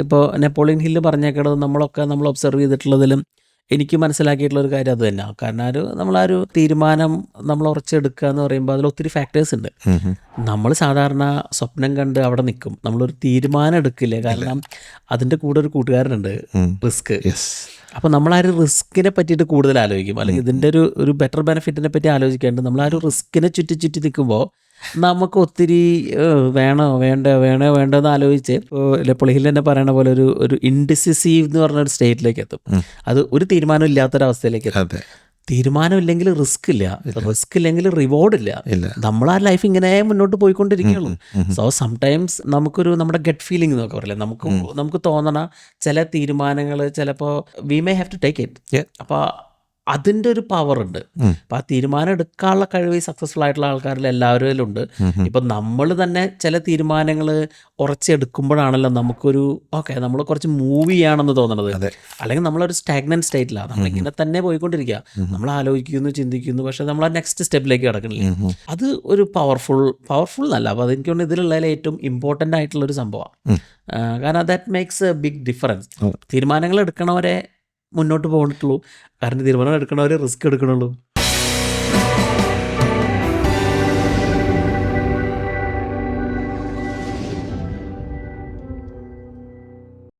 ഇപ്പോൾ Napoleon hill പറഞ്ഞേക്കണത് നമ്മൾ observe ചെയ്തിട്ടുള്ളതിലും എനിക്ക് മനസ്സിലാക്കിയിട്ടുള്ള ഒരു കാര്യം അത് തന്നെയാണ്. കാരണം നമ്മളാ ഒരു തീരുമാനം നമ്മൾ ഉറച്ചെടുക്കുക എന്ന് പറയുമ്പോൾ അതിൽ ഒത്തിരി ഫാക്ടേഴ്സ് ഉണ്ട്. നമ്മൾ സാധാരണ സ്വപ്നം കണ്ട് അവിടെ നിൽക്കും, നമ്മളൊരു തീരുമാനം എടുക്കില്ല. കാരണം അതിൻ്റെ കൂടെ ഒരു കൂട്ടുകാരനുണ്ട്, റിസ്ക്. അപ്പോൾ നമ്മളാ ഒരു റിസ്കിനെ പറ്റിയിട്ട് കൂടുതൽ ആലോചിക്കും, അല്ലെങ്കിൽ ഇതിൻ്റെ ഒരു ബെറ്റർ ബെനിഫിറ്റിനെ പറ്റി ആലോചിക്കാണ്ട് നമ്മളാ ഒരു റിസ്കിനെ ചുറ്റി നിൽക്കുമ്പോൾ നമുക്ക് ഒത്തിരി വേണോ വേണ്ടെന്ന് ആലോചിച്ച് ഇപ്പോൾ ഹിൽ തന്നെ പറയണ പോലെ ഒരു ഇൻഡിസിസീവ് എന്ന് പറഞ്ഞ ഒരു സ്റ്റേറ്റിലേക്ക് എത്തും. അത് ഒരു തീരുമാനം ഇല്ലാത്തൊരവസ്ഥയിലേക്ക് എത്തും. തീരുമാനം ഇല്ലെങ്കിൽ റിസ്ക് ഇല്ല, റിസ്ക് ഇല്ലെങ്കിൽ റിവാർഡ് ഇല്ല. നമ്മൾ ആ ലൈഫ് ഇങ്ങനെ മുന്നോട്ട് പോയിക്കൊണ്ടിരിക്കുകയുള്ളൂ. സോ സംടൈംസ് നമ്മുടെ ഗട്ട് ഫീലിംഗ് എന്നൊക്കെ പറയില്ലേ, നമുക്ക് തോന്നണ ചില തീരുമാനങ്ങൾ ചിലപ്പോൾ we may have to take it. അപ്പോൾ അതിൻ്റെ ഒരു പവർ ഉണ്ട്. അപ്പം ആ തീരുമാനം എടുക്കാനുള്ള കഴിവ് സക്സസ്ഫുൾ ആയിട്ടുള്ള ആൾക്കാരിൽ എല്ലാവരും ഉണ്ട്. ഇപ്പം നമ്മൾ തന്നെ ചില തീരുമാനങ്ങൾ ഉറച്ചെടുക്കുമ്പോഴാണല്ലോ നമുക്കൊരു നമ്മൾ കുറച്ച് മൂവ് ചെയ്യാണെന്ന് തോന്നണത്. അല്ലെങ്കിൽ നമ്മളൊരു സ്റ്റാഗ്നന്റ് സ്റ്റേറ്റിലാണ്, നമ്മളിങ്ങനെ തന്നെ പോയിക്കൊണ്ടിരിക്കുക. നമ്മൾ ആലോചിക്കുന്നു, ചിന്തിക്കുന്നു, പക്ഷെ നമ്മൾ ആ നെക്സ്റ്റ് സ്റ്റെപ്പിലേക്ക് കിടക്കണില്ല. അത് ഒരു പവർഫുൾ എന്നല്ല. അപ്പോൾ അതെനിക്ക് തോന്നുന്നു ഇതിലുള്ളതിൽ ഏറ്റവും ഇമ്പോർട്ടൻ്റ് ആയിട്ടുള്ളൊരു സംഭവമാണ്. കാരണം that makes a big difference. തീരുമാനങ്ങൾ എടുക്കണവരെ മുന്നോട്ട് പോകണിട്ടുള്ളൂ, കാരണം തീരുമാനം എടുക്കണവരെ റിസ്ക് എടുക്കണുള്ളൂ.